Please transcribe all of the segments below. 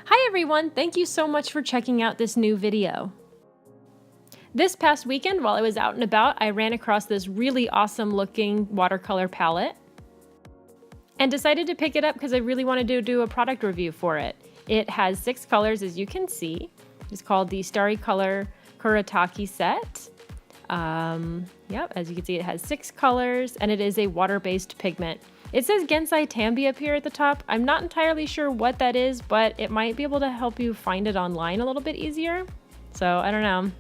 Hi everyone, thank you so much for checking out this new video. This past weekend while I was out and about, I ran across this really awesome looking watercolor palette and decided to pick it up because I really wanted to do a product review for it. It has 6 colors as you can see. It's called the Starry Color Kuretake set. Yep, as you can see it has 6 colors and it is a water-based pigment. It says Gansai Tambi up here at the top. I'm not entirely sure what that is, but it might be able to help you find it online a little bit easier. So I don't know.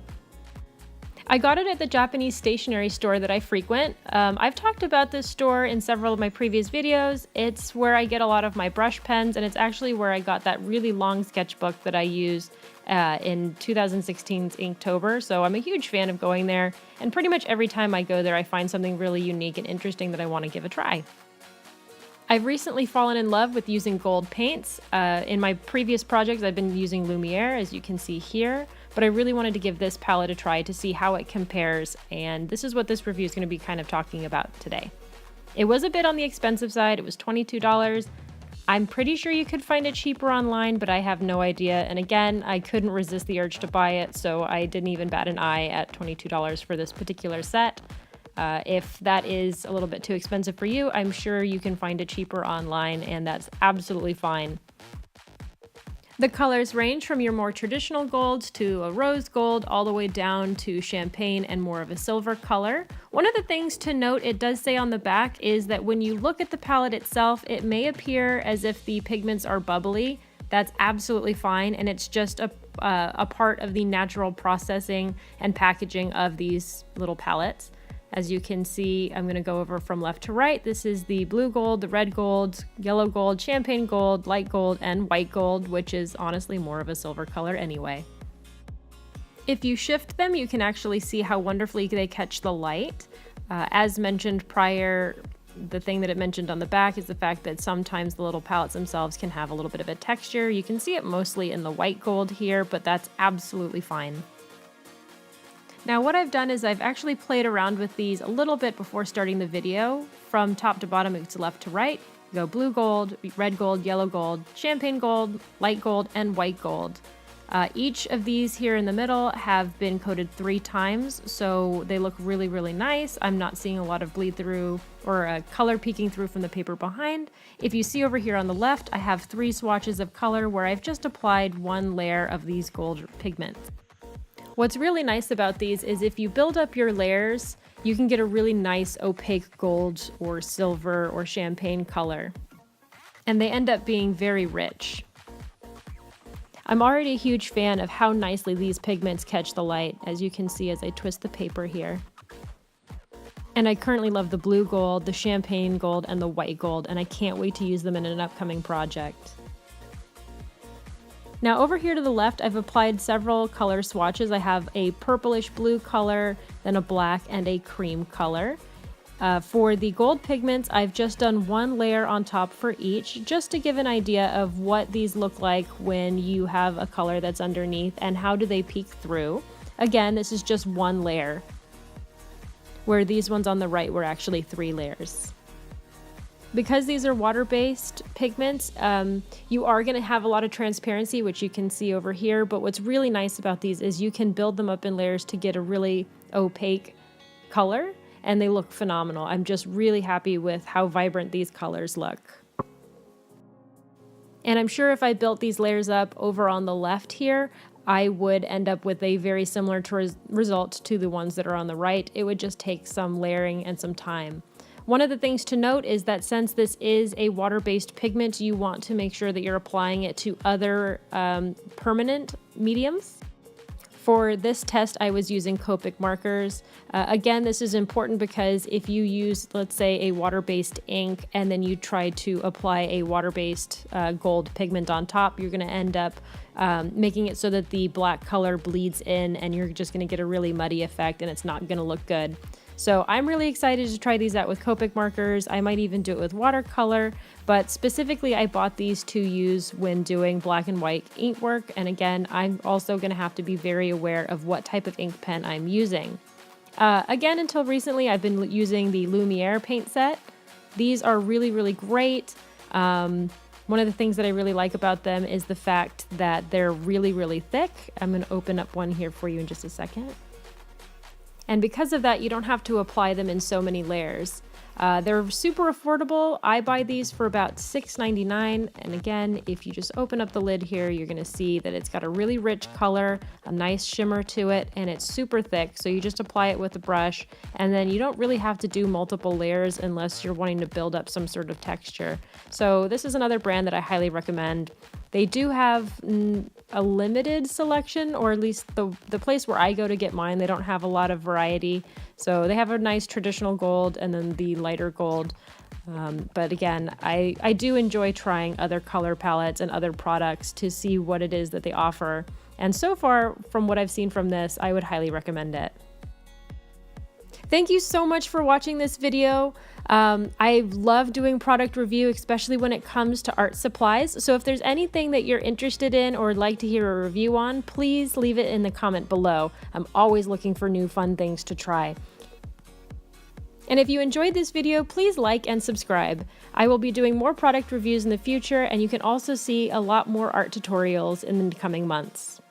I got it at the Japanese stationery store that I frequent. I've talked about this store in several of my previous videos. It's where I get a lot of my brush pens, and it's actually where I got that really long sketchbook that I used in 2016's Inktober. So I'm a huge fan of going there, and pretty much every time I go there I find something really unique and interesting that I want to give a try. I've recently fallen in love with using gold paints. In my previous projects I've been using Lumiere, as you can see here, but I really wanted to give this palette a try to see how it compares, and this is what this review is going to be kind of talking about today. It was a bit on the expensive side. It was $22. I'm pretty sure you could find it cheaper online, but I have no idea, and again, I couldn't resist the urge to buy it, so I didn't even bat an eye at $22 for this particular set. If that is a little bit too expensive for you, I'm sure you can find it cheaper online, and that's absolutely fine. The colors range from your more traditional golds to a rose gold all the way down to champagne and more of a silver color. One of the things to note, it does say on the back, is that when you look at the palette itself, it may appear as if the pigments are bubbly. That's absolutely fine, and it's just a part of the natural processing and packaging of these little palettes. As you can see, I'm going to go over from left to right. This is the blue gold, the red gold, yellow gold, champagne gold, light gold, and white gold, which is honestly more of a silver color anyway. If you shift them, you can actually see how wonderfully they catch the light. As mentioned prior, the thing that it mentioned on the back is the fact that sometimes the little palettes themselves can have a little bit of a texture. You can see it mostly in the white gold here, but that's absolutely fine. Now what I've done is I've actually played around with these a little bit before starting the video. From top to bottom, it's left to right. You go blue gold, red gold, yellow gold, champagne gold, light gold, and white gold. Each of these here in the middle have been coated 3 times, so they look really, really nice. I'm not seeing a lot of bleed through or color peeking through from the paper behind. If you see over here on the left, I have 3 swatches of color where I've just applied 1 layer of these gold pigments. What's really nice about these is if you build up your layers, you can get a really nice opaque gold or silver or champagne color. And they end up being very rich. I'm already a huge fan of how nicely these pigments catch the light, as you can see as I twist the paper here. And I currently love the blue gold, the champagne gold, and the white gold, and I can't wait to use them in an upcoming project. Now over here to the left, I've applied several color swatches. I have a purplish blue color, then a black, and a cream color. For the gold pigments, I've just done 1 layer on top for each, just to give an idea of what these look like when you have a color that's underneath and how do they peek through. Again, this is just 1 layer, where these ones on the right were actually 3 layers. Because these are water-based pigments, you are going to have a lot of transparency, which you can see over here, but what's really nice about these is you can build them up in layers to get a really opaque color, and they look phenomenal. I'm just really happy with how vibrant these colors look. And I'm sure if I built these layers up over on the left here, I would end up with a very similar result to the ones that are on the right. It would just take some layering and some time. One of the things to note is that since this is a water-based pigment, you want to make sure that you're applying it to other permanent mediums. For this test, I was using Copic markers. Again, this is important because if you use, let's say, a water-based ink and then you try to apply a water-based gold pigment on top, you're going to end up making it so that the black color bleeds in and you're just going to get a really muddy effect and it's not going to look good. So I'm really excited to try these out with Copic markers. I might even do it with watercolor, but specifically I bought these to use when doing black and white ink work. And again, I'm also going to have to be very aware of what type of ink pen I'm using. Again, until recently, I've been using the Lumiere paint set. These are really, really great. One of the things that I really like about them is the fact that they're really, really thick. I'm going to open up one here for you in just a second. And because of that, you don't have to apply them in so many layers. They're super affordable. I buy these for about $6.99. And again, if you just open up the lid here, you're going to see that it's got a really rich color, a nice shimmer to it, and it's super thick. So you just apply it with a brush, and then you don't really have to do multiple layers unless you're wanting to build up some sort of texture. So this is another brand that I highly recommend. They do have a limited selection, or at least the place where I go to get mine, they don't have a lot of variety. So they have a nice traditional gold and then the lighter gold. But again, I do enjoy trying other color palettes and other products to see what it is that they offer. And so far, from what I've seen from this, I would highly recommend it. Thank you so much for watching this video. I love doing product review, especially when it comes to art supplies. So if there's anything that you're interested in or would like to hear a review on, please leave it in the comment below. I'm always looking for new fun things to try. And if you enjoyed this video, please like and subscribe. I will be doing more product reviews in the future, and you can also see a lot more art tutorials in the coming months.